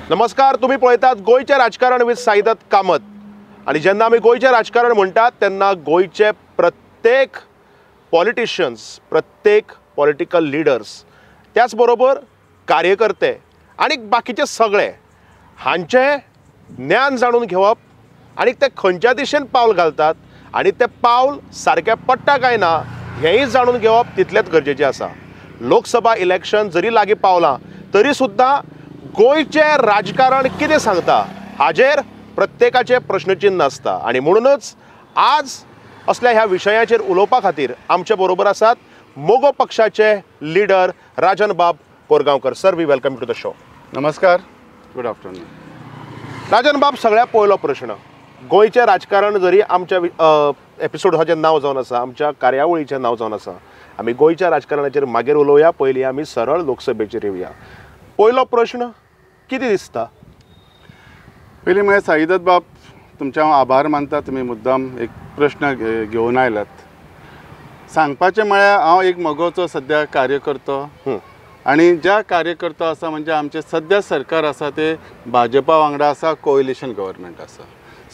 नमस्कार, तुम्ही पळयतात गोयचे राजकारण विथ साईदत्त कामत। आणि जेन्ना आमी गोयचे राजकारण म्हणटात तेन्ना गोयचे प्रत्येक पॉलिटिशियन्स, प्रत्येक पॉलिटिकल लिडर्स, त्याच बरोबर कार्यकर्ते आणि बाकीचे सगळे हांचे ज्ञान जाणून घेवप आणि ते खंयच्या दिशेन पावल घालतात आणि ते पावल सारकें पडटा काय ना हेंय जाणून घेवप तितलेंच गरजेचें आसा। लोकसभा इलेक्शन जरी लागीं पावलां तरी सुद्दां गोयचे राजकारण कितें सांगता हाजेर प्रत्येकाचे प्रश्नचिन्ह आसता। आणि म्हणूनच आज असल्या ह्या विशयाचेर उलोवपा खातीर आमचे बरोबर आसात मोगो पक्षाचे leader Rajan Bab Korgaonkar. Sir, we welcome to the show. नमस्कार, गुड आफ्टरनून। राजन बाब, सगळ्यात पयलो प्रश्न, गोयचे राजकारण जरी आमच्या एपिसोडाचें नांव जावन आसा, आमच्या कार्यावळीचें नांव जावन आसा, आमी गोयच्या राजकारणाचेर मागीर उलोवया, पयलीं आमी सरळ लोकसभेचेर येवया। पयलो प्रश्न, कितें दिसता? पयलीं म्हळ्यार साईदत्त बाब, तुमचे हांव आभार मानता, तुमी मुद्दाम एक प्रश्न घेवन आयलात। सांगपाचें म्हळ्यार हांव एक मोगोचो सद्या कार्यकर्तो आणि ज्या कार्यकर्तो आसा म्हणजे आमचे सद्या सरकार आसा ते भाजपा वांगडा आसा, कोएलिशन गव्हर्मेंट आसा।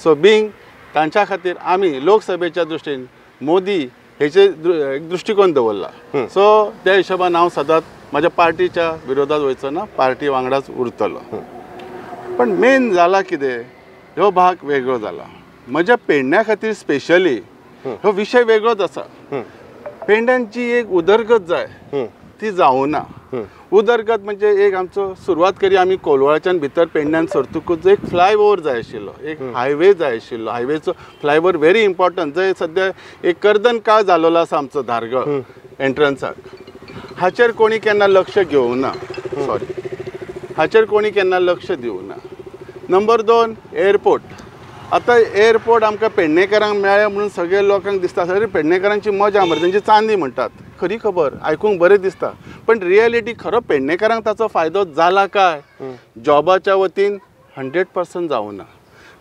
सो बींग तांच्या खातीर आमी लोकसभेच्या दृश्टीन मोदी हेचे एक दृश्टिकोन दवरला। सो त्या हिशोबान हांव सदांच म्हाज्या पार्टीच्या विरोधात वयचो ना, पार्टी वांगडाच उरतलो। पण मेन जाला कितें, ह्यो भाग वेगळो जाला। म्हज्या पेडण्या खातीर स्पेशली हो विशय वेगळोच आसा। पेडण्यांची एक उदरगत जाय, ती जावना। उदरगत म्हणजे एक आमचो सुरवात करी आमी कोलवाळच्यान भितर पेडण्यान सरतकूच एक फ्लायओवर जाय आशिल्लो, एक हायवे जाय आशिल्लो। हायवेचो फ्लायओवर व्हेरी इम्पॉर्टंट, जंय सद्या एक कर्दन काळ जाल्लो आसा आमचो धारगळ एंट्रन्साक। हाचेर कोणी केन्ना लक्ष घेवना, हाचेर कोणी केन्ना लक्ष दिवना। Number 2, airport. आतां एअरपोर्ट आमकां पेडणेकरांक मेळ्ळें म्हणून सगळे लोकांक दिसता अरे पेडणेकरांची मजा मरे, तेंची चांदी म्हणटात, खरी खबर, आयकूंक बरें दिसता। पण रियलिटी खरो पेडणेकरांक ताचो फायदो जाला काय? जॉबाच्या वतीन 100% जावना।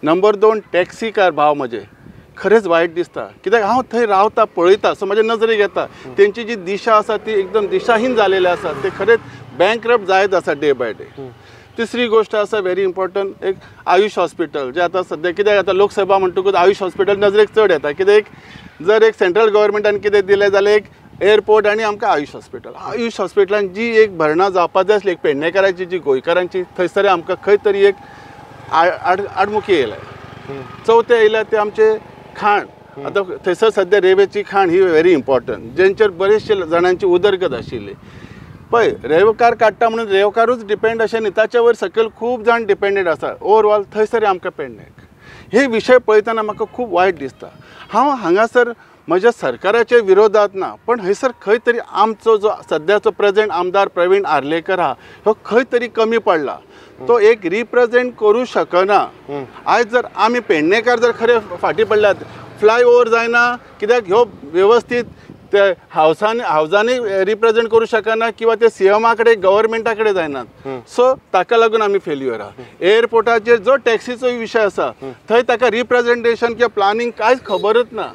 नंबर 2, टॅक्सी कार भाव म्हजे खरेंच वायट दिसता, कित्याक हांव थंय रावता, पळयता, सो म्हज्या नजरेक येता तेंची जी दिशा आसा ती एकदम दिशाहीन जालेली आसा, ते खरेंच बँकरप्ट जायत आसा डे बाय डे। तिसरी गोष्ट आसा व्हेरी इम्पॉर्टंट, एक आयुष हॉस्पिटल जे आतां सद्या कित्याक आतां लोकसभा म्हणटकूच आयुष हॉस्पिटल नजरेक चड येता, कित्याक जर एक सेंट्रल गव्हर्मेंटान कितें दिलें जाल्यार एक एअरपोर्ट आणि आमकां आयुष हॉस्पिटलान जी एक भरणां जावपा जाय आसली, एक पेडणेकारांची जी गोंयकारांची, थंयसर आमकां खंय तरी एक आडमुखी येयल्या। चवथें येयल्या ते आमचे खाण। आतां थंयसर सद्या रेल्वेची खाण ही व्हेरी इम्पॉर्टंट, जेंचेर बरेचशे जाणांची उदरगत आशिल्ली। पळय, रेल्वेकार काडटा म्हणून रेल्वेकारूच डिपेंड अशें न्ही, ताचे वयर सकयल खूब जाण डिपेंडेंट आसा। ओवरऑल थंयसर आमकां पेडण्याक हे विशय पळयतना म्हाका खूब वायट दिसता। हांव हांगासर म्हज्या सरकाराच्या विरोधात ना, पण हयसर खंय तरी आमचो जो सद्याचो प्रेझेंट आमदार प्रवीण आर्लेकर हा, हो खंय तरी कमी पडला। तो एक रिप्रेझेंट करूं शकना। आयज जर आमी पेडणेकार जर खरे फाटीं पडल्यात, फ्लायओवर जायना कित्याक ह्यो व्यवस्थीत ते हावजांनी रिप्रेझेंट करूं शकना किंवा ते सीएमा कडेन गव्हर्मेंटा कडेन जायनात। सो ताका लागून आमी फेल्युअर आहा। एअरपोर्टाचेर जो टॅक्सीचो विशय आसा थंय ताका रिप्रेझेंटेशन किंवा प्लॅनिंग कांयच खबरच ना,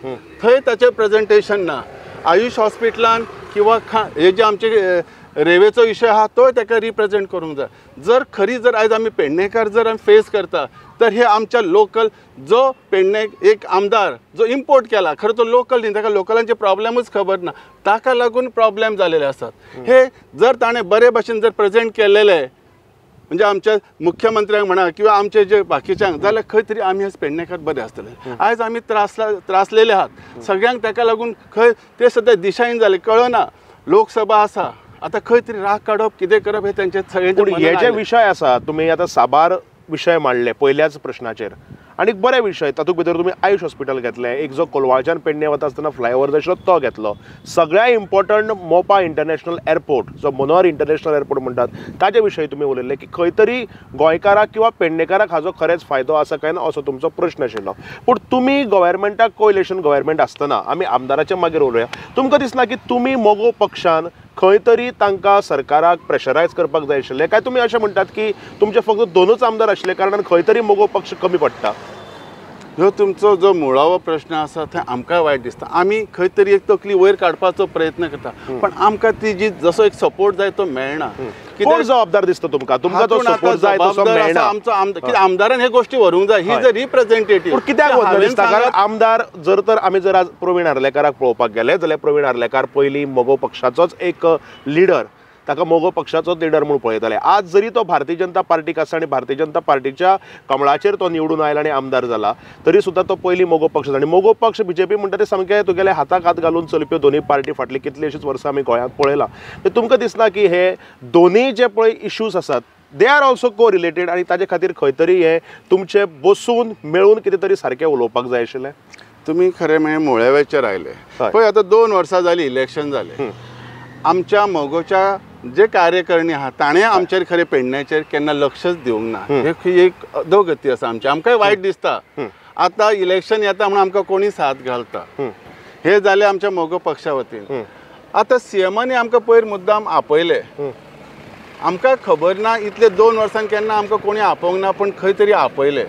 थंय ताचें प्रेझेंटेशन ना। आयुष हॉस्पिटलान किंवा हे जे आमचे रेल्वेचो विशय आहा तो ताका रिप्रेझेंट करूंक जाय। जर आयज आमी पेडणेकार जर आमी फेस करता तर हे आमच्या लोकल जो पेडणे एक आमदार जो इम्पोर्ट केला, खरं तो लोकल न्ही, ताका लोकलांचे प्रॉब्लेमूच खबर ना, ताका लागून प्रॉब्लेम जालेले आसात। हे जर ताणें बरे भशेन जर प्रेझेंट केलेले म्हणजे आमच्या मुख्यमंत्र्यांक म्हणा किंवा आमचे जे बाकीच्यांक, जाल्यार खंय तरी आमी आज पेडणेकार बरे आसतले। आयज आमी त्रासलेले आहात सगळ्यांक, ताका लागून खंय ते सद्या दिशाहीन जाले, कळना। लोकसभा आसा, आता खंय तरी राग काडप, कितें करप हे तेंचे सगळ्यांचे। हे जे विशय आसा, तुम्ही आता साबार विशय मांडले पयल्याच प्रश्नाचेर, आणि बरे विशय, तातूंत भितर तुम्ही आयुष हॉस्पिटल घेतलें, एक जो कोलवाळच्यान पेडणे वता आसतना फ्लायओवर जाय आशिल्लो तो घेतलो, सगळ्या इम्पॉर्टंट मोपा इंटरनॅशनल एअरपोर्ट जो मनोहर इंटरनॅशनल एअरपोर्ट म्हणटात ताचे विशय तुम्ही उलयले की खंय तरी गोंयकाराक किंवा पेडणेकाराक हाजो खरेंच फायदो आसा काय ना असो तुमचो प्रश्न आशिल्लो। पूण तुमी गव्हर्मेंटाक कोएलिशन गव्हर्मेंट आसतना, आमी आमदाराचे मागीर उलोवया, तुमकां दिसना की तुमी मोगो पक्षान खंय तरी तांकां सरकाराक प्रेशरायज करपाक जाय आशिल्लें, काय तुमी अशें म्हणटात की तुमचे फक्त 2च आमदार आशिल्ले कारणान खंय तरी मोगो पक्ष कमी पडटा? ह्यो तुमचो जो मुळावो प्रश्न आसा थंय आमकां वायट दिसता. आमी खंय तरी एक तकली वयर काडपाचो प्रयत्न करता, पण आमकां ती जी जसो एक सपोर्ट जाय तो मेळना. कोण जबाबदार दिसता तुमकां? तुमकां तो सपोर्ट जाय तसो मेळना. आमचो आमदारान हे गोष्टी व्हरूंक जाय. ही जर रिप्रेझेंटेटिव्ह कित्याक वचना दिसता? कारण आमदार जर आमी जर आज प्रवीण आर्लेकाराक पळोवपाक गेले जाल्यार प्रवीण आर्लेकार पयलीं मोगो पक्षाचोच एक लिडर, ताका मोगो पक्षाचोच लिडर म्हणून पळयताले. आज जरी तो भारतीय जनता पार्टीक आसा आनी भारतीय जनता पार्टीच्या कमळाचेर तो निवडून आयला आनी आमदार जाला, तरी सुद्दां तो पयलीं मोगो पक्ष आनी मोगो पक्ष बीजेपी म्हणटा ते सामके तुगेले हाताक हात घालून चलप्यो दोनूय पार्टी फाटली कितलीशीच वर्सां आमी गोंयांत पळयलां. तुमकां दिसना की हे दोनूय जे पळय इश्यूज आसात दे आर ऑल्सो को रिलेटेड आनी ताजे खातीर खंय तरी हे तुमचे बसून मेळून कितें तरी सारकें उलोवपाक जाय आशिल्लें? तुमी खरें म्हणजे मुळाव्याचेर आयले. पळय आतां 2 वर्सां जालीं इलेक्शन जालें. आमच्या मोगोच्या जे कार्यकर्णी आहात ताणें आमचेर खरें पेडण्याचेर केन्ना लक्षच दिवंक ना. हे एक अधोगती आसा आमची. आमकांय वायट दिसता. आतां इलेक्शन येता म्हणून आमकां कोणी साथ घालता. हे जालें आमच्या मोगो पक्षा वतीन. आतां सीएमांनी आमकां पयर मुद्दाम आपयले. आमकां खबर ना इतले 2 वर्सां केन्ना आमकां कोणी आपोवंक ना, पण खंय तरी आपयले.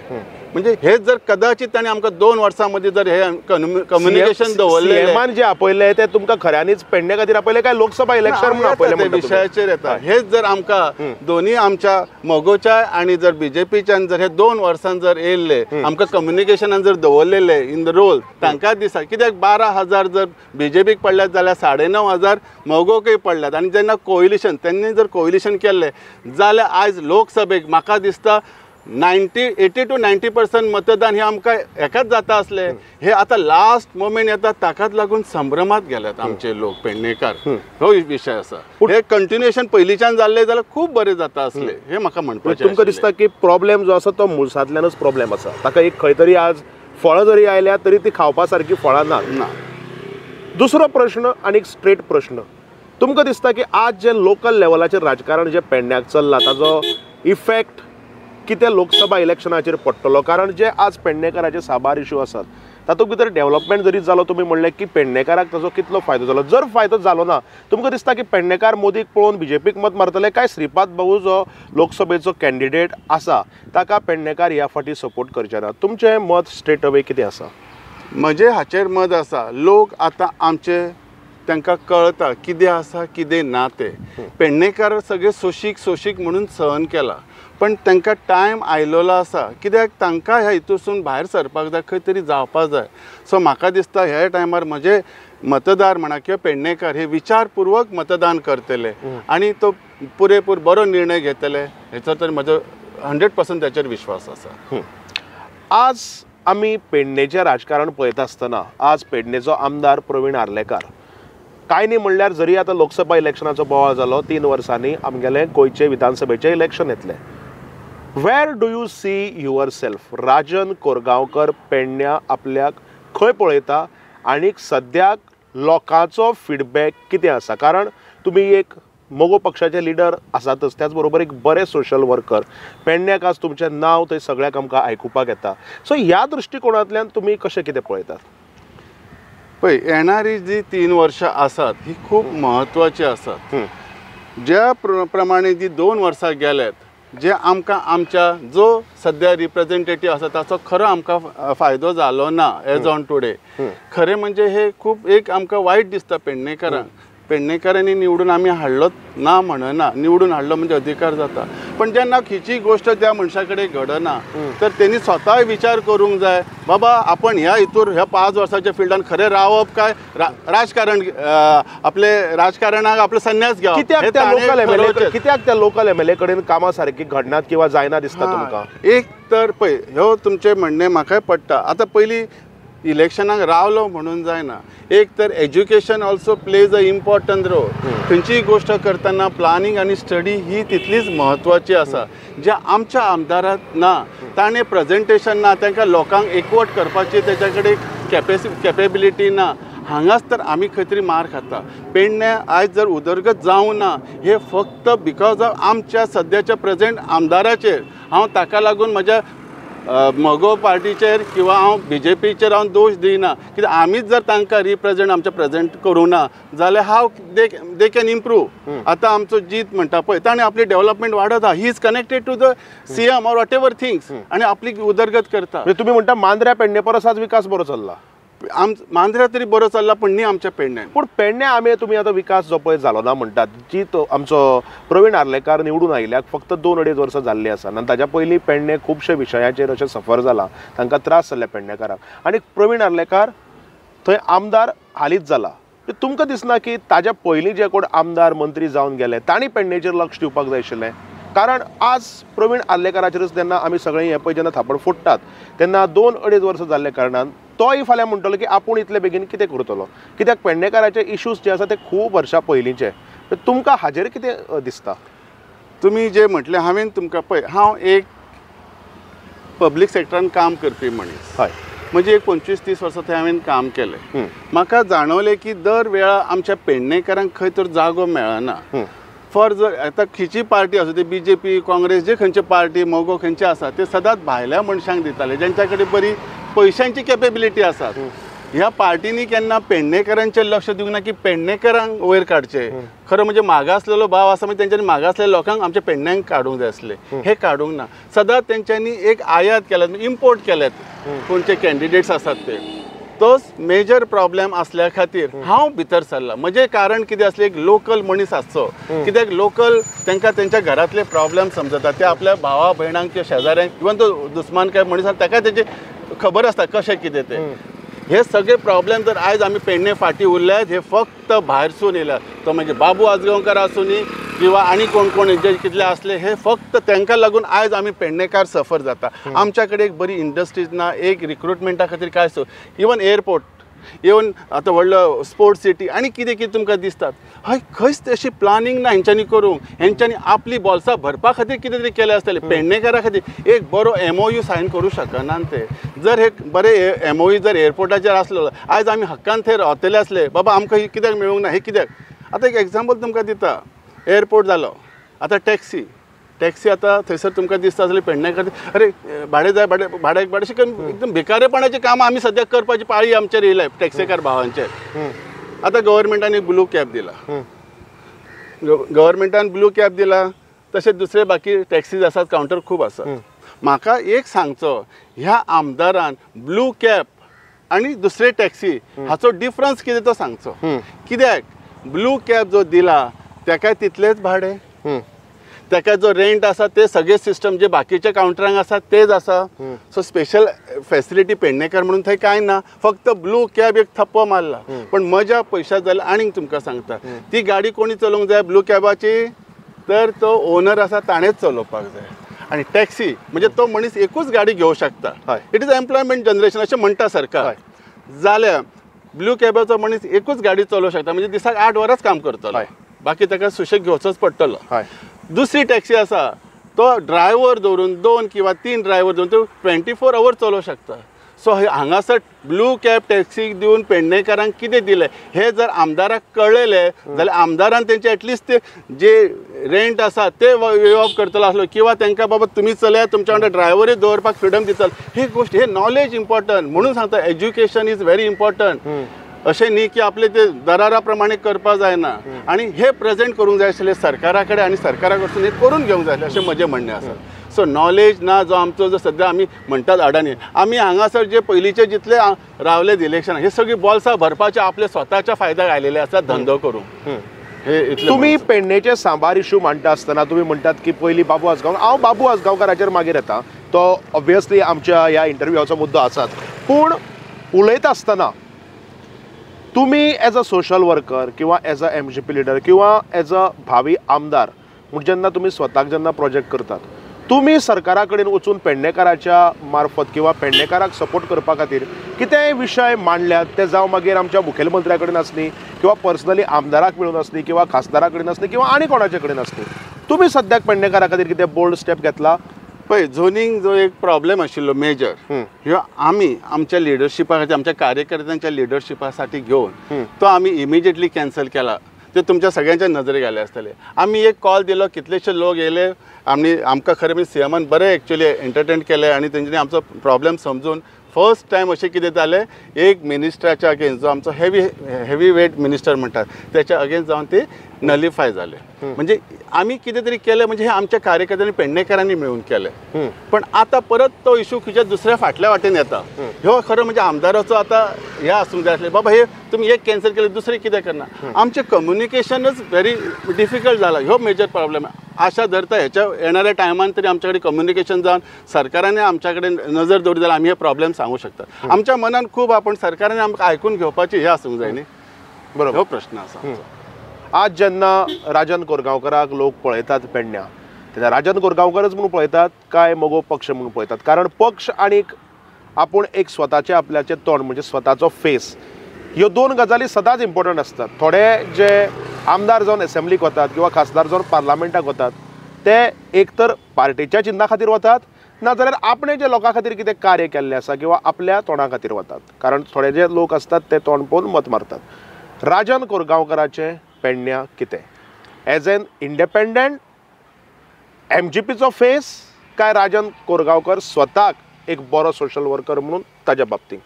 म्हणजे हे जर कदाचित ताणें आमकां 2 वर्सां मदीं जर हे कम्युनिकेशन दवरलें जे आपयले ते तुमकां खऱ्यांनीच पेडणे खातीर आपयले काय लोकसभा इलेक्शन म्हणून आपयले विशयाचेर येता. हेच जर आमकां दोन्ही आमच्या मोगोच्या आनी जर बीजेपीच्यान जर हे 2 वर्सां जर येयल्ले आमकां कम्युनिकेशनान जर दवरलेले इन द रोल तांकां दिसा कित्याक 12,000 जर बीजेपीक पडल्यात जाल्यार 9,500 मोगोकय पडल्यात. आनी जेन्ना कोएलिशन त्यांनी जर कोएलिशन केल्लें जाल्यार आयज लोकसभेक म्हाका दिसता 80 to 90% मतदान हे आमकां एकाच जाता आसले. हे आतां लास्ट मोमेंट येता ताकाच लागून संभ्रमात गेल्यात आमचे लोक पेडणेकार. हो विशय आसा. हे कंटिन्युएशन पयलींच्यान जाल्ले जाल्यार खूब बरें जाता आसले. हे म्हाका म्हणपाचें. तुमकां दिसता की प्रॉब्लेम जो आसा तो मुळसांतल्यानच प्रॉब्लेम आसा. ताका एक खंय तरी आज फळां जरी आयल्या तरी ती खावपा सारकी फळां ना. दुसरो प्रश्न आनी एक स्ट्रेट प्रश्न. तुमकां दिसता की आज जे लोकल लेवलाचेर राजकारण जे पेडण्याक चल्लां ताजो इफेक्ट कितें लोकसभा इलेक्शनाचेर पडटलो? कारण जे आज पेडणेकाराचे साबार इश्यू आसात तातूंत भितर डेव्हलपमेंट जरी जालो तुमी म्हणलें की पेडणेकाराक ताजो कितलो फायदो जालो. जर फायदो जालो ना तुमकां दिसता की पेडणेकार मोदीक पळोवन बीजेपीक मत मारतले काय श्रीपाद भाऊ जो लोकसभेचो कॅन्डिडेट आसा ताका पेडणेकार ह्या फाटी सपोर्ट करचे ना? तुमचें मत स्ट्रेट अवे कितें आसा? म्हजें हाचेर मत आसा. लोक आतां आमचे तांकां कळटा कितें आसा कितें ना तें. पेडणेकार सगळे सोशीक म्हणून सहन केला, पण तांकां टायम आयलोलो आसा. कित्याक तांकां ह्या हितूसून भायर सरपाक जाय, खंय तरी जावपाक जाय. सो म्हाका दिसता ह्या टायमार म्हजे मतदार म्हणा किंवा पेडणेकार हे विचारपूर्वक मतदान करतले आनी तो पुरेपूर बरो निर्णय घेतले हेचो तर म्हजो 100% ताचेर विश्वास आसा. आज आमी पेडणेचें राजकारण पळयता आसतना आज पेडणेचो आमदार प्रवीण आर्लेकार काय न्ही म्हणल्यार जरी आतां लोकसभा इलेक्शनाचो बोवाळ जालो 3 वर्सांनी आमगेलें गोंयचें विधानसभेचें इलेक्शन येतलें. Where do you see yourself? Rajan Korgaonkar पेडण्या आपल्याक खंय पळयता आनी सद्याक लोकांचो फिडबॅक कितें आसा? कारण तुमी एक मोगो पक्षाचे लिडर आसातच, त्याच बरोबर एक बरे सोशल वर्कर. पेडण्याक आज तुमचें नांव थंय सगळ्याक आमकां आयकुपाक येता. सो ह्या दृश्टिकोनांतल्यान तुमी कशें कितें पळयतात? पळय, येणारी जी 3 वर्सां आसात ही खूब म्हत्वाची आसात. ज्या प्रमाणे जी 2 वर्सां गेल्यात, जे आमकां आमच्या जो सद्या रिप्रेझेंटेटिव्ह आसा ताचो खरो आमकां फायदो जालो ना एज ऑन टुडे. खरें म्हणजे हे खूब एक आमकां वायट दिसता पेडणेकारांक. पेडणेकारांनी निवडून आमी हाडलो ना म्हणना, निवडून हाडलो म्हणजे अधिकार जाता. पण जेन्ना खंयची गोश्ट त्या मनशा कडेन घडना तर तेणी स्वताय विचार करूंक जाय, बाबा आपण ह्या हितूर ह्या 5 वर्साच्या फिल्डान खरें रावप काय राजकारण आपले राजकारणाक आपलो संन्यास घेवप. कित्याक त्या लोकल एमएलए कडेन कामां सारकी घडनात किंवा जायना दिसता तुमकां? एक तर पळय, ह्यो तुमचें म्हणणें म्हाकाय पडटा. आतां पयलीं इलेक्शनाक रावलो म्हणून जायना. एक तर education also plays a important role. खंयचीय गोश्ट करतना प्लानिंग आनी स्टडी ही तितलीच म्हत्वाची आसा. जे आमच्या आमदाराक ना, ताणें प्रेझेंटेशन ना, तांकां लोकांक एकवट करपाची तेच्या कडेन कॅपेबिलिटी ना. हांगाच तर आमी खंय तरी मार खाता. पेडण्या आयज जर उदरगत जावं ना हे फक्त बिकॉज ऑफ आमच्या सद्याच्या प्रेझेंट आमदाराचेर. हांव ताका लागून म्हज्या म्हगो पार्टीचेर किंवा हांव BJPचेर हांव दोश दिना कित्याक आमीच जर तांकां रिप्रेझेंट आमचे प्रेझेंट करूं ना जाल्यार हाव दे कॅन इम्प्रूव. आतां आमचो जीत म्हणटा पळय ताणें आपली डेव्हलपमेंट वाडत आहा. He is connected to the CM or whatever things आनी आपली उदरगत करता. तुम्ही म्हणटा मांद्र्या पेडणे परस आज विकास बरो चल्ला. मांद्र्या तरी बरो चल्ला पण न्ही आमच्या पेडण्यान. पूण पेडण्या आमी तुमी आतां विकास जो पळय जालो ना म्हणटात जी तो आमचो प्रवीण आर्लेकार निवडून आयल्याक फक्त 2-2.5 वर्सां जाल्लीं आसा आनी ताच्या पयलीं पेडणे खुबशे विशयाचेर अशें सफर जाला. तांकां त्रास जाल्ले पेडणेकारांक आनी प्रवीण आर्लेकार थंय आमदार हालींच जाला. तुमकां दिसना की ताच्या पयलीं जे कोण आमदार मंत्री जावन गेले तांणी पेडणेचेर लक्ष दिवपाक जाय आशिल्लें? कारण आज प्रवीण आर्लेकाराचेरच जेन्ना आमी सगळीं हे पळय जेन्ना थापड फोडटात तेन्ना 2-2.5 वर्सां जाल्ल्या कारणान तोय फाल्यां म्हणटलो की आपूण इतले बेगीन कितें करतलो, कित्याक पेडणेकाराचे इश्यूज जे आसा ते खूब वर्सां पयलींचे. तुमकां हाजेर कितें दिसता? तुमी जे म्हटलें हांवें तुमकां पळय हांव एक पब्लीक सेक्टरान काम करपी मनीस. हय. म्हणजे एक 25-30 वर्सां थंय हांवें काम केलें. म्हाका जाणवलें की दर वेळा आमच्या पेडणेकारांक खंय तर जागो मेळना. फॉर जर आतां खंयची पार्टी आसूं ती BJP काँग्रेस जे खंयचे पार्टी मोगो खंयचे आसा ते सदांच भायल्या मनशांक दिताले जेंच्या कडेन बरी पयशांची कॅपेबिलिटी आसात. ह्या पार्टींनी केन्ना पेडणेकारांचेर लक्ष दिवंक ना की पेडणेकारांक वयर काडचे. खरो म्हणजे मागासलेलो भाव आसा म्हणजे तेंच्यांनी मागासलेल्या लोकांक आमच्या पेडण्यांक काडूंक जाय आसले. हे काडूंक ना. सदांच तेंच्यांनी एक आयात केल्यात इम्पोर्ट केल्यात कोणचे कॅन्डिडेट्स आसात ते. तोच मेजर प्रॉब्लेम असल्या खातीर हांव भितर सरला. म्हणजे कारण कितें आसलें एक लोकल मनीस आसचो कित्याक लोकल तांकां तेंच्या घरांतले प्रॉब्लेम समजता. ते आपल्या भावा भयणांक किंवा शेजाऱ्यांक इवन तो दुस्मान काय मनीस आसा ताका तेजे खबर आसता कशें कितें तें. हे सगळे प्रॉब्लेम जर आयज आमी पेडणे फाटी उरल्यात हे फक्त भायरसून येयल्यात. तो म्हणजे बाबू आजगांवकार आसूं न्ही किंवा आनी कोण कोण जे कितले असले हे फक्त तांकां लागून आयज आमी पेडणेकार सफर जाता. आमच्या कडेन एक बरी इंडस्ट्रीज ना. एक रिक्रुटमेंटा खातीर काय इवन एअरपोर्ट इवन आतां व्हडलो स्पोर्ट्स सिटी आनी कितें कितें तुमकां दिसतात. हय खंयच तशी प्लानिंग ना हेंच्यांनी करूंक. हेंच्यांनी आपली बोल्सां भरपा खातीर कितें तरी केलें आसतलें. पेडणेकारा खातीर एक बरो MOU सायन करूं शकनात ते. जर हे बरे MOU जर एअरपोर्टाचेर आसलो आयज आमी हक्कान थंय रावतले आसले बाबा आमकां कित्याक मेळूंक ना हे कित्याक. आतां एक एग्जाम्पल तुमकां दिता. एअरपोर्ट जालो आतां टॅक्सी आतां थंयसर तुमकां दिसता आसलें पेडणेकार अरे भाडें जाय भाड्याक एकदम भिकारेपणाचें काम आमी सद्याक करपाची पाळी आमचेर येयल्या टॅक्सीकार भावांचेर. आतां गव्हर्मेंटान एक ब्लू कॅब दिला. गव्हर्मेंटान ब्लू कॅब दिला तशेंच दुसरे बाकी टॅक्सीज आसात कावंटर खूब आसात. म्हाका एक सांगचो ह्या आमदारान ब्लू कॅब आनी दुसरे टॅक्सी हाचो डिफरन्स कितें तो सांगचो. कित्याक ब्लू कॅब जो दिला ताका तितलेच भाडें ताका जो रेंट आसा ते सगळे सिस्टम जे बाकीच्या काउंटरांक आसा तेच आसा. सो स्पेशल फॅसिलिटी पेडणेकार म्हणून थंय कांय ना. फक्त ब्लू कॅब एक थप्पो मारला. पण मजा पयशा जाल्यार आनीक तुमकां सांगता ती गाडी कोणी चलोवंक जाय ब्लू कॅबाची तर तो ओनर आसा ताणेच चलोवपाक जाय. आनी टॅक्सी म्हणजे तो मनीस एकूच गाडी घेवंक शकता. इट इज एम्प्लॉयमेंट जनरेशन अशें म्हणटा सरकार. जाल्यार ब्लू कॅबाचो मनीस एकूच गाडी चलोवंक शकता म्हणजे दिसाक 8 वरांच काम करतलो. बाकी ताका सुशेग घेवचोच पडटलो. दुसरी टॅक्सी आसा तो ड्रायव्हर दवरून 2 किंवा 3 ड्रायव्हर दवरून तो 24 आवर चलोवंक शकता. सो हांगासर ब्लू कॅब टॅक्सीक दिवन पेडणेकारांक कितें दिलें हे जर आमदाराक कळलेलें जाल्यार आमदारान तेंचे एटलिस्ट ते जे रेंट आसा ते वे ऑफ करतलो आसलो किंवा तांकां बाबा तुमी चलयात तुमच्या वांगडा ड्रायव्हरूय दवरपाक फ्रिडम दितलो. ही गोश्ट हे नॉलेज इम्पॉर्टंट म्हणून सांगता एज्युकेशन इज व्हेरी इम्पॉर्टंट. अशें न्ही की आपले ते दरारा प्रमाणे करपाक जायना. आनी हे प्रेजेंट करूंक जाय आशिल्लें सरकारा कडेन आनी सरकारा कडसून हे करून घेवंक जाय अशें म्हजें म्हणणें आसा. सो नॉलेज ना जो आमचो जो सद्या आमी म्हणटात अडानी आमी हांगासर जे पयलींचे जितले रावले इलेक्शन हे सगळीं बोल्सां भरपाचे आपले स्वताच्या फायद्याक आयलेले आसात धंदो करूंक. तुम्ही पेडणेचे सांबार इश्यू मांडटा आसतना तुम्ही म्हणटात की पयलीं बाबू आजगांव हांव बाबू आजगांवकाराचेर मागीर येता. तो ऑब्वियसली आमच्या ह्या इंटरव्यूवाचो मुद्दो आसाच. पूण उलयता आसतना तुम्ही एज अ सोशल वर्कर किंवा एज अ MGP लिडर किंवा एज अ भावी आमदार म्हूण जेन्ना तुम्ही स्वताक जेन्ना प्रोजेक्ट करतात तुम्ही सरकारा कडेन वचून पेडणेकाराच्या मार्फत किंवा पेडणेकाराक सपोर्ट करपा खातीर कितेंय विशय मांडल्यात ते जावं मागीर आमच्या मुखेलमंत्र्या कडेन आसली किंवा पर्सनली आमदाराक मेळून आसली किंवा खासदारा कडेन आसली किंवा आनी कोणाचे कडेन आसली तुम्ही सद्याक पेडणेकारा खातीर कितें बोल्ड स्टेप घेतला? पळय झोनींग जो एक प्रॉब्लेम आशिल्लो मेजर ह्यो आमी आमच्या लिडरशिपा खातीर आमच्या कार्यकर्त्यांच्या लिडरशिपा साठी घेवन तो आमी इमिजिएटली कॅन्सल केला. ते तुमच्या सगळ्यांच्या नजरेक आले आसतले. आमी एक कॉल दिलो, कितलेशे लोक येयले, आमकां खरें म्हणजे सीएमान बरें एक्चुअली एंटरटेन केलें आनी तेंच्यांनी आमचो प्रॉब्लेम समजून फर्स्ट टायम अशें कितें जालें, एक मिनिस्टराच्या अगेन्स्ट जो आमचो हेवी वेट मिनिस्टर म्हणटात त्याच्या अगेन्स्ट जावन ते नलिफाय जाले. म्हणजे आमी कितें तरी केलें, म्हणजे हे आमच्या कार्यकर्त्यांनी पेडणेकरांनी मेळून केलें. पण आता परत तो इशू खंयच्या दुसऱ्या फाटल्या वाटेन येता. ह्यो खरो म्हणजे आमदाराचो आता हे आसूंक जाय आसलें, बाबा हे तुमी एक कॅन्सल केलें दुसरें कितें करना. आमचें कम्युनिकेशनच व्हेरी डिफिकल्ट जाला, ह्यो मेजर प्रॉब्लेम. आशा धरता ह्याच्या येणाऱ्या टायमान तरी आमच्या कडेन कम्युनिकेशन जावन सरकारान आमच्या कडेन नजर दवरली जाल्यार आमी हे प्रॉब्लेम सांगूं शकता. आमच्या मनान खूब आपण सरकारान आमकां आयकून घेवपाची हे आसूंक जाय न्ही. बरोबर, हो प्रश्न आसा. आज जेन्ना राजन कोरगांवकराक लोक पळयतात पेडण्या, तेन्ना राजन कोरगांवकरच म्हणून पळयतात काय मोगो पक्ष म्हणून पळयतात? कारण पक्ष आनीक आपूण एक स्वताचे आपल्याचें तोंड म्हणजे स्वताचो फेस, ह्यो दोन गजाली सदांच इम्पॉर्टंट आसतात. थोडे जे आमदार जावन एसेंब्लीक वतात किंवा खासदार जावन पार्लमेंटाक वतात ते एक तर पार्टीच्या चिन्ना खातीर वतात, नाजाल्यार आपणे जे लोकां खातीर कितें कार्य केल्लें आसा किंवा आपल्या तोंडा खातीर वतात. कारण थोडे जे लोक असतात ते तोंड पळोवन मत मारतात. राजन कोरगांवकराचें पेडण्या कितें? एज एन इंडिपेंडंट MGPचो फेस काय राजन कोरगांवकर स्वताक एक बरो सोशल वर्कर म्हणून ताच्या बाबतींत?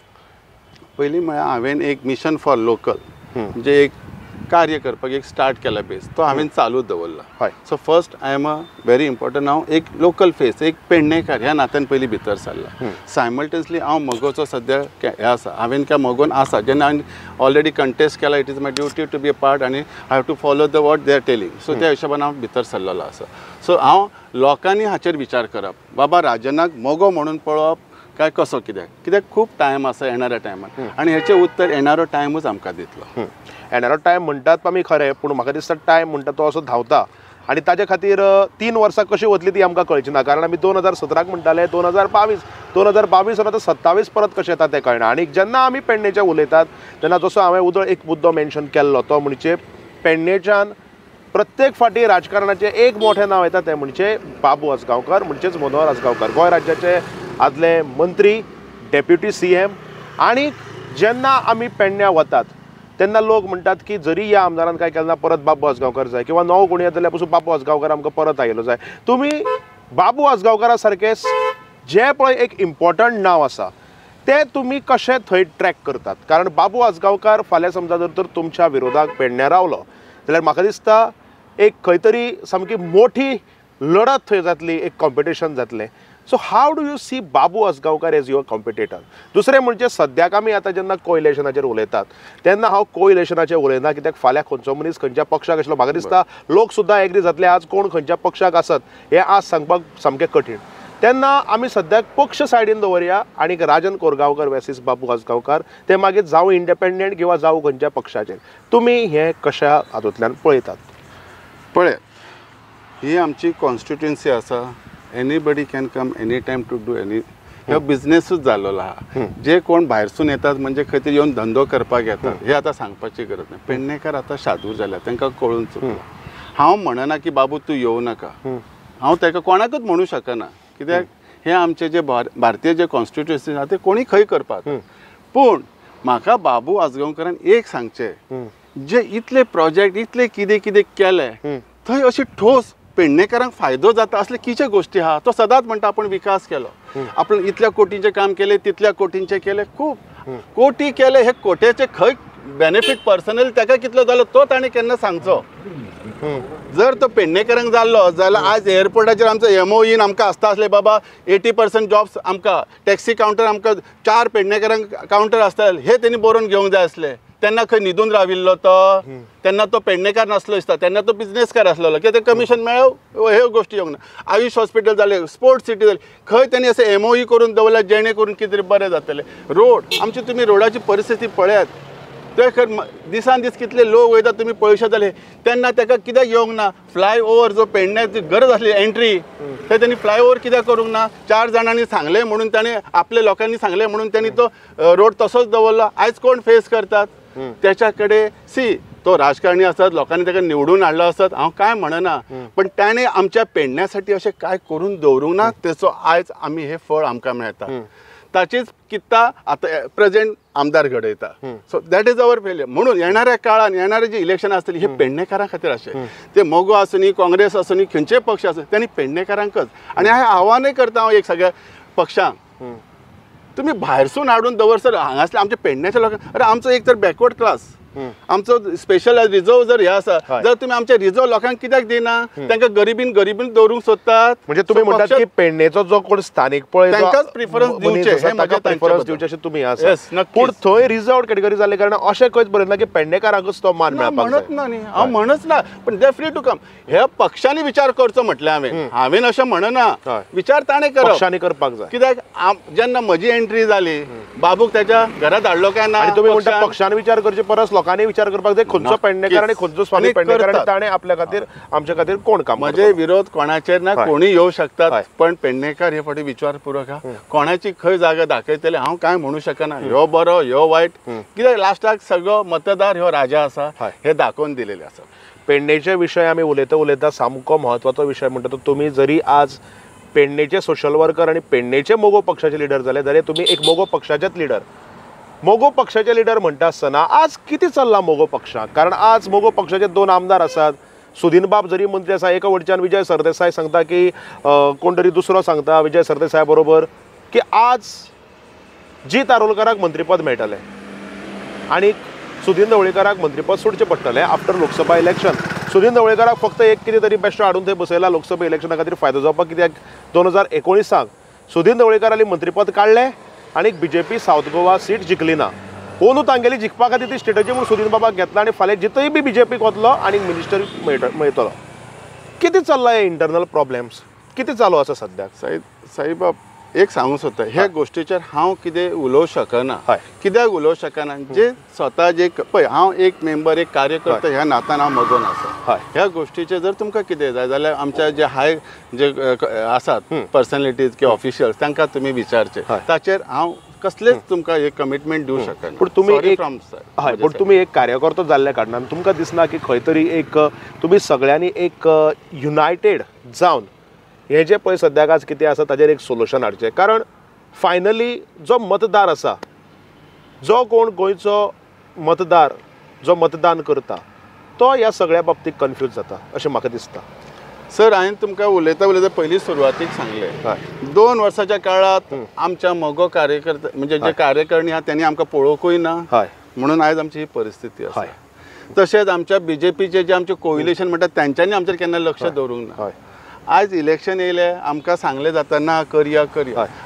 पयलीं म्हळ्यार हांवें एक मिशन फॉर लोकल म्हणजे एक कार्य करपाक एक स्टार्ट केला बेस, तो हांवें चालू दवरला. हय. So first I am a very important, हांव एक लोकल फेस, एक पेडणेकार ह्या नात्यान पयलीं भितर सरला. सायमल्टेनियसली हांव मोगोचो सद्या हे आसा, हांवें त्या मोगोन आसा. जेन्ना हांवें ऑलरेडी कंटेस्ट केला, it is my duty to be a part आनी I have to follow the what they are telling. So त्या हिशोबान हांव भितर सरलेलो आसा. सो हांव लोकांनी हाचेर विचार करप, बाबा राजनाक मोगो म्हणून पळोवप काय कसो कित्याक खूब टायम आसा येणाऱ्या टायमान, आनी हेचें उत्तर येणारो टायमूच आमकां दितलो. येणारो टायम म्हणटात आमी खरें, पूण म्हाका दिसता टायम म्हणटा तो असो धांवता आनी ताचे खातीर 3 वर्सां कशी वतली ती आमकां कळची ना. कारण आमी 2017 म्हणटाले, 2022 आतां 27 परत कशें येता तें कळना. आनी जेन्ना आमी पेडणेच्या उलयतात तेन्ना जसो हांवें उदळ एक मुद्दो मेन्शन केल्लो तो म्हणजे पेडणेच्यान प्रत्येक फाटी राजकारणाचें एक मोठें नांव येता तें म्हणजे बाबू आसगांवकर, म्हणजेच मनोहर आसगांवकर, गोंय राज्याचे आदले मंत्री, डेप्युटी CM. आनी जेन्ना आमी पेडण्या वतात तेन्ना लोक म्हणटात की जरी ह्या आमदारान काय केलें ना परत बाबू आसगांवकर जाय, किंवा नवो कोणी येता जाल्यार पसून बाबू आसगांवकर आमकां परत आयलो जाय. तुमी बाबू आसगांवकरा सारके जे पळय एक इम्पॉर्टंट नांव आसा ते तुमी कशें थंय ट्रॅक करतात? कारण बाबू आसगांवकर फाल्यां समजा जर तुमच्या विरोधाक पेडण्या रावलो जाल्यार म्हाका दिसता एक खंय तरी सामकी मोठी लढत थंय जातली, एक कॉम्पिटिशन जातलें. So how do you see Babu Asgaonkar as your competitor? दुसरें म्हणजे सद्याक आमी आतां जेन्ना को इलेक्शनाचेर उलयतात तेन्ना हांव को इलेक्शनाचेर उलयना, कित्याक फाल्यां खंयचो मनीस खंयच्या पक्षाक आसलो म्हाका दिसता लोक सुद्दां एग्री जातले आज कोण खंयच्या पक्षाक आसत हें आज सांगपाक सामकें कठीण. तेन्ना आमी सद्याक पक्ष सायडीन दवरया आनी राजन कोरगांवकर वर्सीस बाबू आसगांवकर ते मागीर जावं इंडिपेंडंट किंवा जावं खंयच्या पक्षाचेर. तुमी हें कशा हातूंतल्यान पळयतात? पळय, ही आमची कॉन्स्टिट्युएन्सी आसा, anybody can come any time to do any. ह्यो बिझनेसूच जाल्लो आहा. जे कोण भायरसून येतात म्हणजे खंय तरी येवन धंदो करपाक येतात हे आतां सांगपाची गरज ना. पेडणेकार आतां शादूर जाल्या, तांकां कळून चुकलां. हांव म्हणना की बाबू तूं येवं नाका, हांव ताका कोणाकूच म्हणूं शकना, कित्याक हे आमचे जे भारतीय जे कॉन्स्टिट्युएन्सी आसा ते कोणी खंय करपाक. पूण म्हाका बाबू आसगांवकरान एक सांगचें, जे इतले प्रोजेक्ट इतले कितें कितें केले थंय अशी ठोस पेडणेकारांक फायदो जाता असले किचे गोष्टी आहा. तो सदांच म्हणटा आपण विकास केलो, आपण इतल्या कोटींचे काम केले, तितल्या कोटींचे केले, खूब कोटी केले. हे कोट्याचे खंय बेनिफीट पर्सनली ताका कितलो जालो तो ताणें केन्ना सांगचो. जर तो पेडणेकारांक जाल्लो जाल्यार आज एअरपोर्टाचेर आमचो MOEन आमकां आसता आसले, बाबा 80% जॉब्स आमकां टॅक्सी कावंटर आमकां 4 पेडणेकारांक कावंटर आसताले, हे तेणी बरोवन घेवंक जाय आसले. तेन्ना खंय न्हिदून राविल्लो तो, तेन्ना तो पेडणेकार नासलो दिसता, तेन्ना तो बिझनेसकार आसलेलो, कित्याक कमिशन मेळ्ळो ह्यो गोश्टी येवंक ना. आयुश हॉस्पिटल जालें, स्पोर्ट्स सिटी जाली, खंय तेणी अशें MOE करून दवरला जेणे करून कितें तरी बरें जातलें. रोड आमची तुमी रोडाची परिस्थिती पळयात, ते खर दिसान दीस कितले लोक वयता तुमी पळयशे जाले. तेन्ना ताका कित्याक येवंक ना फ्लायओव्हर, जो पेडण्याची गरज आसली एंट्री ते तेणी फ्लायओव्हर कित्याक करूंक ना? 4 जाणांनी सांगलें म्हणून ताणें आपल्या लोकांनी सांगलें म्हणून त्यांनी तो रोड तसोच दवरला. आयज कोण फेस करतात? त्याच्या कडे तो राजकारणी असतात, लोकांनी ताका निवडून हाडलो असतात, हांव काय म्हणना, पण त्याने आमच्या पेडण्यासाठी अशें काय करून दवरूंक ना, तेचो आयज आमी हे फळ आमकां मेळटा. ताचीच कित्ता आता प्रेझेंट आमदार घडयता. So that is our failure. म्हणून येणाऱ्या काळात येणारे जे इलेक्शन असतली हे पेडणेकारां खातीर अशें ते मोगो आसूनी काँग्रेस आसूनी खंयचेय पक्ष आसूं त्यांनी पेडणेकारांकच. आनी हांव आव्हानय करता हांव एक सगळ्या पक्षांक, तुम्ही भायरसून हाडून दवरसर हांगासले आमच्या पेडण्याच्या लोकांक अरे आमचो एक तर बॅकवर्ड क्लास आमचो स्पेशल रिझर्व जर हे आसा जर तुम्ही आमच्या रिझर्व लोकांक कित्याक दिना तांकां गरिबीन दवरूंक सोदतात. म्हणजे तुम्ही म्हणटात की पेडणेचो जो कोण स्थानिक पळय तांकांच प्रिफरन्स दिवचे हे म्हाका प्रिफरन्स दिवचे अशें तुमी आसा. पूण थंय रिजर्वड कॅटेगरी जाल्ले कारणान अशें खंयच बरयना की पेडणेकारांकूच तो मान मेळपाक जाय. म्हणत ना न्ही हांव म्हणच ना पण दे फ्री टू कम. हे पक्षांनी विचार करचो म्हटलें हांवें अशें म्हणना. विचार ताणें करप पक्षांनी करपाक जाय. कित्याक जेन्ना म्हजी एंट्री जाली बाबूक त्याच्या घरात हाडलो काय ना. आनी तुमी म्हणटा पक्षांनी विचार करचे परस लोकांनी विचार करपाक जाय खंयचो पेडणेकार आनी खंयचो स्वामी पेडणेकार आनी ताणें आपल्या खातीर आमच्या खातीर कोण काम. म्हजे विरोध कोणाचेर ना कोणी येऊ शकतात पण पेडणेकार हे फावटी विचारपूर्वक कोणाची खंय जागा दाखयतले हांव कांय म्हणू शकना. ह्यो बरो ह्यो वायट कित्याक लास्टाक सगळो मतदार ह्यो राजा आसा हे दाखोवन दिलेले आसा. पेडणेचे विशय आमी उलयता सामको म्हत्वाचो विशय म्हणटा तो तुमी जरी आज पेडणेचे सोशल वर्कर आनी पेडणेचे मोगो पक्षाचे लिडर जाले जाल्यार तुमी एक मोगो पक्षाचेच लिडर. मोगो पक्षाचे लिडर म्हणटा आसतना आज कितें चल्लां मोगो पक्षाक. कारण आज मोगो पक्षाचे 2 आमदार आसात. सुदीन बाब जरी मंत्री आसा एका वटच्यान विजय सरदेसाय सांगता की कोण तरी दुसरो सांगता विजय सरदेसाय बरोबर की आज जी तारोलकाराक मंत्रीपद मेळटलें आनी सुदीन ढवळीकाराक मंत्रीपद सोडचें पडटलें आफ्टर लोकसभा इलेक्शन. सुदीन ढवळीकाराक फक्त एक कितें तरी बेश्टो हाडून थंय बसयला लोकसभा इलेक्शना खातीर फायदो जावपाक. कित्याक 2019 सुदीन ढवळीकाराली मंत्रीपद काडलें आनी बीजेपी सावथ गोवा सीट जिखली ना. कोणू तांगेली जिखपा खातीर ती स्ट्रेटजी म्हणून सुदीन बाबाक घेतला आनी फाल्यां जितय बी बीजेपीक वतलो आनी मिनिस्टर मेळटलो. कितें चल्ला हे इंटरनल प्रॉब्लेम्स कितें चालू आसा सद्याक. साईबाब एक सांगूंक सोदता ह्या गोश्टीचेर हांव कितें उलोवंक शकना. कित्याक उलोवंक शकना जे स्वता जे पळय हांव एक मेंबर एक कार्यकर्ता ह्या नात्यान हांव मगन आसा. ह्या गोश्टीचेर जर तुमकां कितें जाय जाल्यार आमच्या जे हाय जे आसात पर्सनॅलिटीज किंवा ऑफिशियल्स तांकां तुमी विचारचे. ताचेर हांव कसलेच तुमकां एक कमिटमेंट दिवंक शकना. पूण तुमी एक कार्यकर्तो जाल्ल्या कारणान तुमकां दिसना की खंय तरी एक तुमी सगळ्यांनी एक युनायटेड जावन हे जे पळय सद्याक आज कितें आसा ताचेर एक सोल्युशन हाडचें. कारण फायनली जो मतदार आसा जो कोण गोंयचो मतदार जो मतदान करता तो ह्या सगळ्या बाबतींत कन्फ्यूज जाता अशें म्हाका दिसता. सर हांवें तुमकां उलयता पयलीं सुरवातीक सांगलें 2 वर्साच्या काळात आमच्या मोगो कार्यकर्ते म्हणजे जे कार्यकारिणी आहा त्यांनी आमकां पळोवंकूय ना म्हणून आयज आमची ही परिस्थिती आसा. तशेंच आमच्या बीजेपीचे जे आमचे कोएलिशन म्हणटात तांच्यांनी आमचेर केन्ना लक्ष दवरूंक ना. आज इलेक्शन येयले आमकां सांगलें जाता ना करया.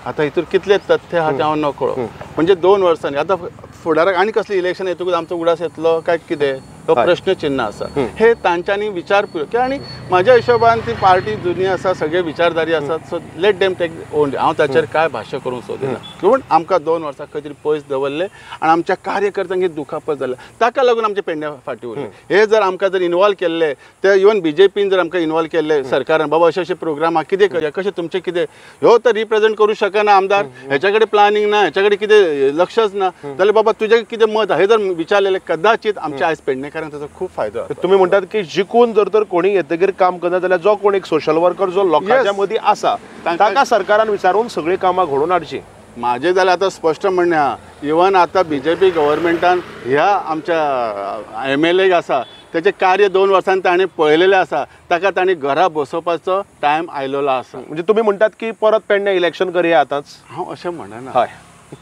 आतां हितूर कितले तथ्य आहा तें हांव नकळो. म्हणजे 2 वर्सांनी आतां फुडाराक आनी कसलें इलेक्शन येतकूच आमचो उगडास येतलो काय कितें तो प्रश्न चिन्ह आसा. हे तांच्यांनी विचार आनी म्हाज्या हिशोबान ती पार्टी जुनी आसा सगळे विचारधारी आसात. सो लेट डेम टेक ओन. हांव ताचेर काय भाश्य करूंक सोदिना. पूण आमकां 2 वर्सां खंय तरी पयस दवरले आनी आमच्या कार्यकर्त्यांक ही दुखापत जाल्या ताका लागून आमचे पेडणे फाटीं उरले. हे जर आमकां जर इनवॉल्व केल्ले ते इवन बीजेपीन जर आमकां इनवॉल्व केल्ले सरकारान बाबा अशे प्रोग्राम कितें करया कशें तुमचें कितें ह्यो तर रिप्रेझेंट करूं शकना आमदार हेच्या कडेन प्लॅनिंग ना हेच्या कडेन कितें लक्षच ना जाल्यार बाबा तुजें कितें मत हे जर विचारलेलें कदाचित आमच्या आयज पेडणेकारांक ताचो खूब फायदो. तुम्ही म्हणतात की जिखून जर तर कोणी येतगीर काम करना जाल्यार जो कोण एक सोशल वर्कर जो लोकांच्या मदीं आसा ताका सरकारान विचारून सगळीं कामां घडोवन हाडची. माझे जाल्यार आतां स्पश्ट म्हणणें आहा इवन आतां बीजेपी गव्हर्मेंटान ह्या आमच्या MLA आसा त्याचे कार्य 2 वर्सांनी ताणें पळयलेलें आसा ताका ताणें घरा बसोवपाचो टायम आयलोलो आसा. म्हणजे तुम्ही म्हणटात की परत पेडणे इलेक्शन करया आतांच. हांव अशें म्हणना.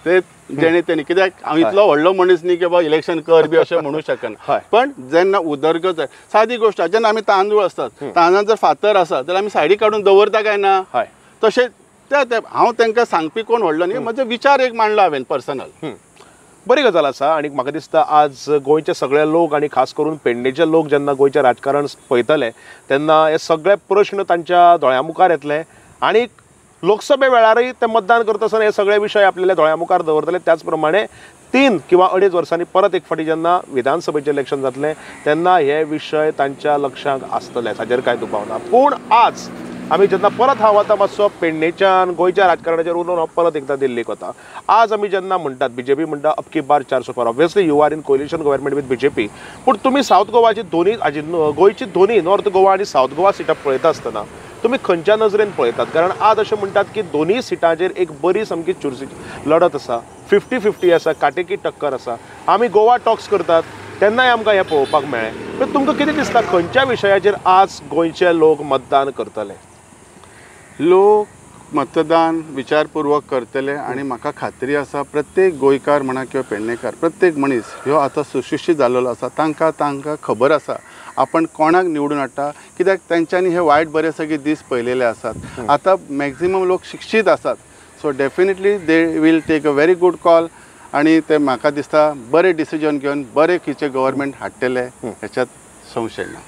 ते जेणे तेणी कित्याक हांव इतलो व्हडलो मनीस न्ही की बाबा इलेक्शन कर बी अशें म्हणूं शकना. पण जेन्ना उदरगत जाय सादी गोश्ट जेन्ना आमी तांदूळ आसतात तांदळांत जर फातर आसा जाल्यार आमी सायडी काडून दवरता काय ना. तशें ते हांव तांकां सांगपी कोण व्हडलो न्ही म्हजो विचार एक मांडलो हांवें पर्सनल. बरी गजाल आसा. आनी म्हाका दिसता आज गोंयचे सगळे लोक आनी खास करून पेडणेचे लोक जेन्ना गोंयचें राजकारण पळयतले तेन्ना हे सगळे प्रश्न तांच्या दोळ्या मुखार येतले आनी लोकसभे वेळारय ते मतदान करता आसतना हे सगळे विशय आपल्याल्या दोळ्या मुखार दवरतले. त्याच प्रमाणे 3 किंवा 2.5 वर्सांनी परत एक फावटी जेन्ना विधानसभेचें इलेक्शन जातलें तेन्ना हे विशय तांच्या लक्षांत आसतले ताचेर कांय दुबाव ना. पूण आज आमी जेन्ना परत हांव आतां मातसो पेडणेच्यान गोंयच्या राजकारणाचेर उलोवन हांव परत एकदां दिल्लीक वता. आज आमी जेन्ना म्हणटात बीजेपी म्हणटा अबकी बार 400 पार obviously you are in coalition government with BJP. पूण तुमी सावथ गोवाची दोनी गोंयची दोनी नॉर्थ गोवा आनी सावथ गोवा सिटां पळयता आसतना तुमी खंयच्या नजरेन पळयतात? कारण आज अशें म्हणटात की दोनूय सिटांचेर एक बरी सामकी चुरशीची लढत आसा, 50-50 आसा, काटेकी टक्कर आसा. आमी गोवा टॉक्स करतात तेन्नाय आमकां हें पळोवपाक मेळ्ळें. तर तुमकां कितें दिसता खंयच्या विशयाचेर आज गोंयचे लोक मतदान करतले? लोक मतदान विचारपूर्वक करतले आणि म्हाका खात्री आसा प्रत्येक गोंयकार म्हणा किंवा पेडणेकार प्रत्येक मनीस ह्यो आतां सुशिक्षीत जाल्लो आसा. तांकां खबर आसा आपण कोणाक निवडून हाडटा, कित्याक तेंच्यांनी हे वायट बरे सगळे दीस पळयलेले आसात. आतां मॅक्झिमम लोक शिक्षीत आसात. So definitely they will take a very good call आणि ते म्हाका दिसता बरे डिसिजन घेवन बरे खंयचे गव्हर्मेंट हाडटले हेच्यात संशय ना.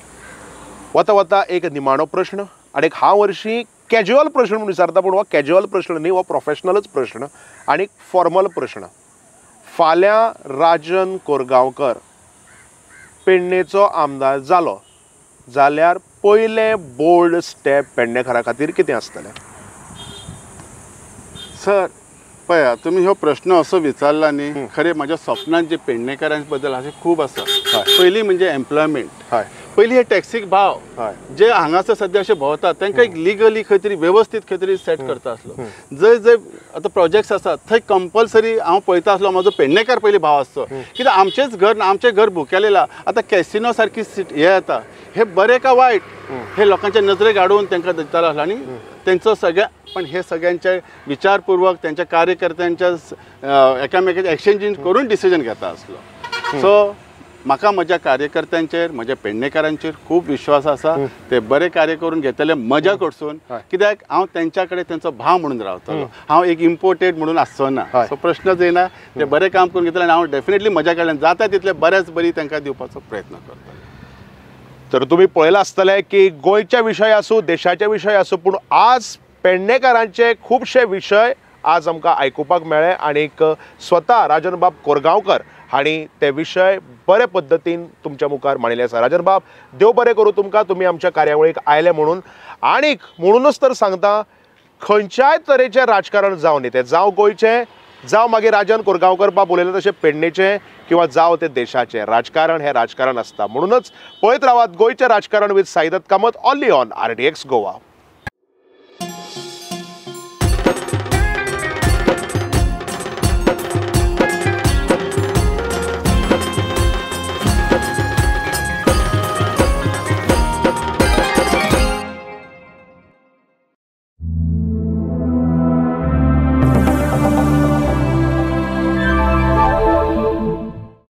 वता वता एक निमाणो प्रश्न आणि हांव वर्षी कॅज्युअल प्रश्न म्हणून विचारता, पूण हो कॅज्युअल प्रश्न न्ही, हो प्रोफेशनलच प्रश्न आणि फॉर्मल प्रश्न. फाल्यां राजन कोरगांवकर पेडणेचो आमदार जालो जाल्यार पयलें बोल्ड स्टेप पेडणेकारा खातीर कितें आसतलें? सर पळया, तुमी हो प्रश्न असो विचारला न्ही, खरें म्हाज्या स्वप्नांत जे पेडणेकारां बद्दल अशें खूब आसा. पयलीं म्हणजे एम्प्लॉयमेंट, हय पयलीं हे टॅक्सीक भाव हय जे हांगासर सद्या अशे भोंवतात तांकां एक लिगली खंय तरी वेवस्थीत खंय तरी सेट करता आसलो. जंय जंय आतां प्रोजेक्ट्स आसात थंय कंपल्सरी हांव पळयता आसलो म्हाजो पेडणेकार पयलीं भाव आसचो, कित्याक आमचें घर भुकेलेला. आतां कॅसिनो सारकी हे येता, हे बरें का वायट हे लोकांच्या नजरेक हाडून तांकां दितालो आसलो. आनी तेंचो पण हे सगळ्यांचे विचारपूर्वक त्यांच्या कार्यकर्त्यांच्या एकामेकांचे एक्सचेंजींग करून डिसिजन घेता आसलो. सो म्हाका म्हज्या कार्यकर्त्यांचेर म्हज्या पेडणेकारांचेर खूब विश्वास आसा. ते बरे कार्य करून घेतले मजा कडसून, कित्याक हांव तेंच्या कडेन तेंचो भाव म्हणून रावतलो. हांव एक इम्पोर्टेड म्हणून आसचो ना. सो प्रश्नच येना. ते बरें काम करून घेतले आनी हांव डेफिनेटली म्हज्या कडल्यान जाता तितले बऱ्याच बरी तांकां दिवपाचो प्रयत्न करतलो. तर तुम्ही पळयलां आसतलें की गोंयच्या विशय आसूं देशाचे विशय आसूं, पूण आज पेडणेकारांचे खुबशे विशय आज आमकां आयकुपाक मेळ्ळे आणि स्वता राजन बाब कोरगांवकर हांणी ते विशय बरे पद्दतीन तुमच्या मुखार मांडिल्ले आसा. राजन बाब, देव बरें करूं तुमकां, तुमी आमच्या कार्यावळीक आयले म्हणून. आनीक म्हणूनच तर सांगता, खंयच्याय तरेचें राजकारण जावं न्ही, तें जावं गोंयचें, जावं मागीर राजन कोरगांवकर बाब उलयले तशें पेडणेचें, किंवा जावं ते देशाचें राजकारण, हें राजकारण आसता. म्हणूनच पळयत रावात गोंयचें राजकारण with Saidatt Kamat, only on RTX Goa.